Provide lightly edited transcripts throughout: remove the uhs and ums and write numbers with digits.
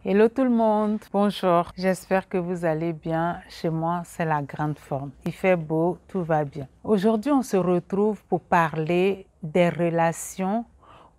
Hello tout le monde, bonjour, j'espère que vous allez bien. Chez moi, c'est la grande forme. Il fait beau, tout va bien. Aujourd'hui, on se retrouve pour parler des relations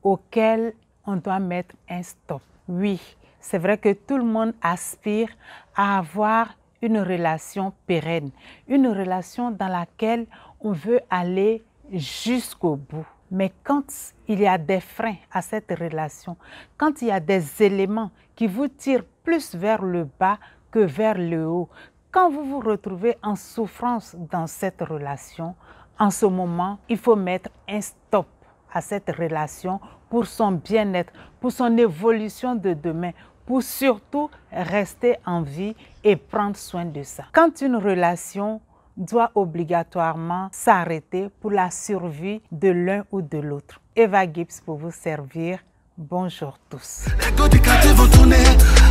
auxquelles on doit mettre un stop. Oui, c'est vrai que tout le monde aspire à avoir une relation pérenne, une relation dans laquelle on veut aller jusqu'au bout. Mais quand il y a des freins à cette relation, quand il y a des éléments qui vous tirent plus vers le bas que vers le haut, quand vous vous retrouvez en souffrance dans cette relation, en ce moment, il faut mettre un stop à cette relation pour son bien-être, pour son évolution de demain, pour surtout rester en vie et prendre soin de ça. Quand une relation doit obligatoirement s'arrêter pour la survie de l'un ou de l'autre. Eva Gibbs pour vous servir. Bonjour tous. Les go du quartier vont tourner,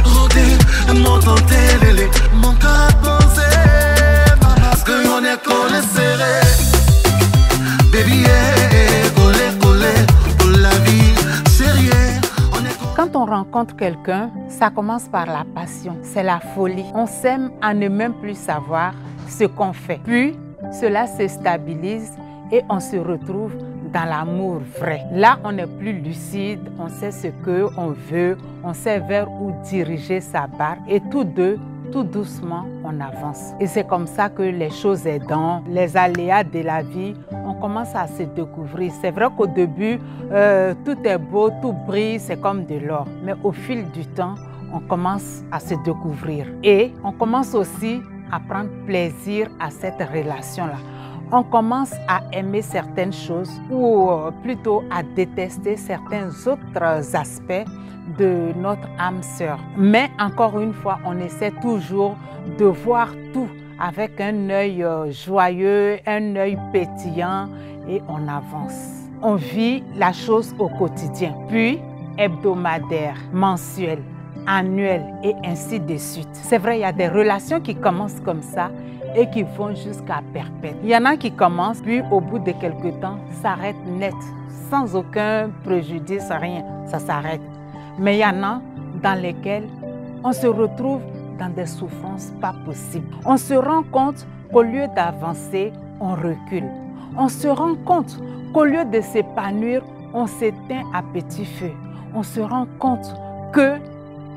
rôder, m'entendre, mon cœur pensé, parce que on est collé serré. Baby, collé, pour la vie, sérieux. Quand on rencontre quelqu'un, ça commence par la passion, c'est la folie. On s'aime à ne même plus savoir ce qu'on fait. Puis, cela se stabilise et on se retrouve dans l'amour vrai. Là, on est plus lucide, on sait ce qu'on veut, on sait vers où diriger sa barque et tous deux, tout doucement, on avance. Et c'est comme ça que les choses aidant, les aléas de la vie, on commence à se découvrir. C'est vrai qu'au début, tout est beau, tout brille, c'est comme de l'or. Mais au fil du temps, on commence à se découvrir. Et on commence aussi à prendre plaisir à cette relation-là. On commence à aimer certaines choses ou plutôt à détester certains autres aspects de notre âme sœur. Mais encore une fois, on essaie toujours de voir tout avec un œil joyeux, un œil pétillant et on avance. On vit la chose au quotidien, puis hebdomadaire, mensuel, annuel et ainsi de suite. C'est vrai, il y a des relations qui commencent comme ça et qui vont jusqu'à perpète. Il y en a qui commencent, puis au bout de quelques temps, s'arrêtent net, sans aucun préjudice, rien, ça s'arrête. Mais il y en a dans lesquels on se retrouve dans des souffrances pas possibles. On se rend compte qu'au lieu d'avancer, on recule. On se rend compte qu'au lieu de s'épanouir, on s'éteint à petit feu. On se rend compte que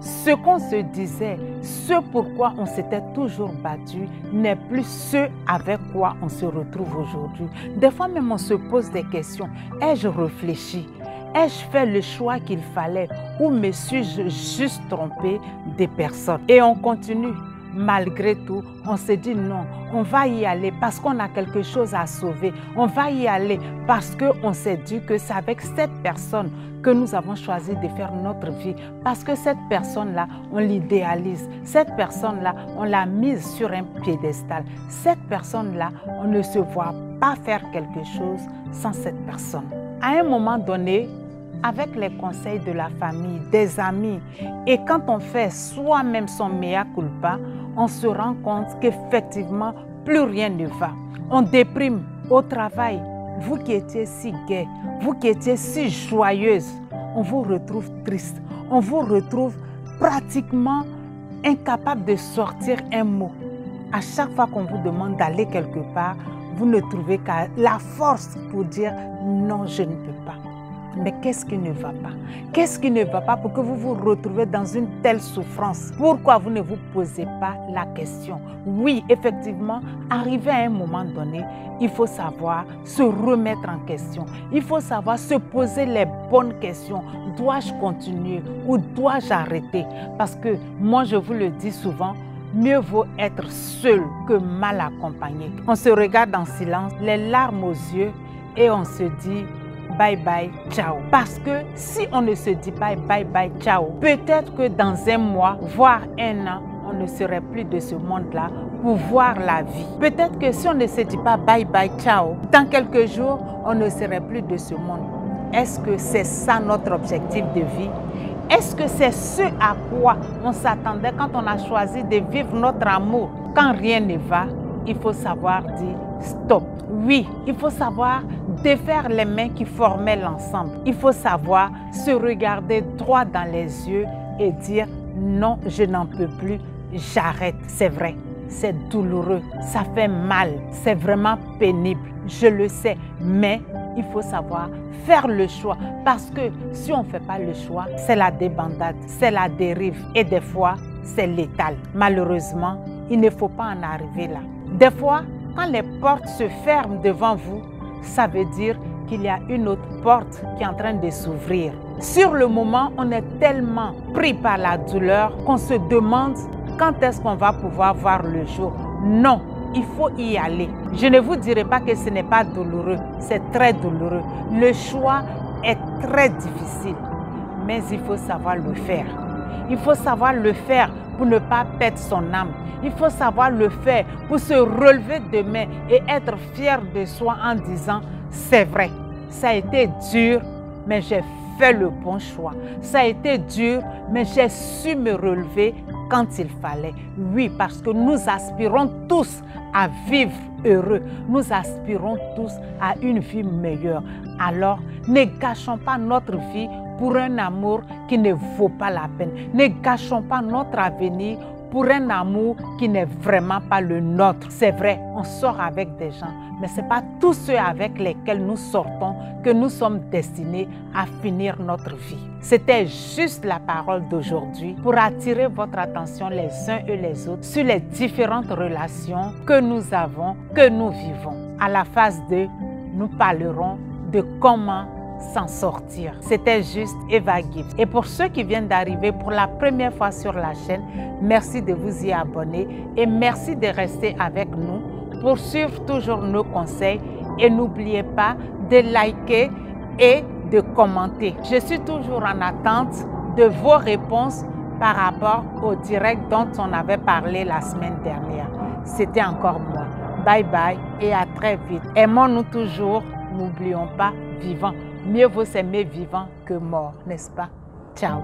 ce qu'on se disait, ce pourquoi on s'était toujours battu, n'est plus ce avec quoi on se retrouve aujourd'hui. Des fois même on se pose des questions. Ai-je réfléchi? Ai-je fait le choix qu'il fallait ou me suis-je juste trompé des personnes? Et on continue. Malgré tout, on se dit non, on va y aller parce qu'on a quelque chose à sauver. On va y aller parce qu'on s'est dit que c'est avec cette personne que nous avons choisi de faire notre vie. Parce que cette personne-là, on l'idéalise. Cette personne-là, on l'a mise sur un piédestal. Cette personne-là, on ne se voit pas faire quelque chose sans cette personne. À un moment donné, avec les conseils de la famille, des amis, et quand on fait soi-même son mea culpa, on se rend compte qu'effectivement, plus rien ne va. On déprime au travail. Vous qui étiez si gai, vous qui étiez si joyeuse, on vous retrouve triste. On vous retrouve pratiquement incapable de sortir un mot. À chaque fois qu'on vous demande d'aller quelque part, vous ne trouvez qu'à la force pour dire non, je ne peux pas. Mais qu'est-ce qui ne va pas? Qu'est-ce qui ne va pas pour que vous vous retrouvez dans une telle souffrance? Pourquoi vous ne vous posez pas la question? Oui, effectivement, arrivé à un moment donné, il faut savoir se remettre en question. Il faut savoir se poser les bonnes questions. Dois-je continuer ou dois-je arrêter? Parce que moi, je vous le dis souvent, mieux vaut être seul que mal accompagné. On se regarde en silence, les larmes aux yeux et on se dit bye bye, ciao. Parce que si on ne se dit pas bye bye, ciao, peut-être que dans un mois, voire un an, on ne serait plus de ce monde-là pour voir la vie. Peut-être que si on ne se dit pas bye bye, ciao, dans quelques jours, on ne serait plus de ce monde. Est-ce que c'est ça notre objectif de vie? Est-ce que c'est ce à quoi on s'attendait quand on a choisi de vivre notre amour? Quand rien ne va, il faut savoir dire stop. Oui, il faut savoir défaire les mains qui formaient l'ensemble. Il faut savoir se regarder droit dans les yeux et dire non, je n'en peux plus, j'arrête. C'est vrai, c'est douloureux, ça fait mal, c'est vraiment pénible, je le sais, mais il faut savoir faire le choix parce que si on ne fait pas le choix, c'est la débandade, c'est la dérive et des fois, c'est létal. Malheureusement, il ne faut pas en arriver là. Des fois, quand les portes se ferment devant vous, ça veut dire qu'il y a une autre porte qui est en train de s'ouvrir. Sur le moment, on est tellement pris par la douleur qu'on se demande quand est-ce qu'on va pouvoir voir le jour. Non, il faut y aller. Je ne vous dirai pas que ce n'est pas douloureux, c'est très douloureux. Le choix est très difficile, mais il faut savoir le faire. Il faut savoir le faire pour ne pas perdre son âme. Il faut savoir le faire pour se relever demain et être fier de soi en disant « c'est vrai, ça a été dur, mais j'ai fait le bon choix. Ça a été dur, mais j'ai su me relever quand il fallait. » Oui, parce que nous aspirons tous à vivre heureux. Nous aspirons tous à une vie meilleure. Alors, ne gâchons pas notre vie pour un amour qui ne vaut pas la peine. Ne gâchons pas notre avenir pour un amour qui n'est vraiment pas le nôtre. C'est vrai, on sort avec des gens, mais ce n'est pas tous ceux avec lesquels nous sortons que nous sommes destinés à finir notre vie. C'était juste la parole d'aujourd'hui pour attirer votre attention les uns et les autres sur les différentes relations que nous avons, que nous vivons. À la phase 2, nous parlerons de comment s'en sortir. C'était juste Eva Gibbs. Et pour ceux qui viennent d'arriver pour la première fois sur la chaîne, merci de vous y abonner et merci de rester avec nous pour suivre toujours nos conseils et n'oubliez pas de liker et de commenter. Je suis toujours en attente de vos réponses par rapport au direct dont on avait parlé la semaine dernière. C'était encore moi. Bye bye et à très vite. Aimons-nous toujours, n'oublions pas, vivants. Mieux vaut s'aimer vivant que mort, n'est-ce pas? Ciao.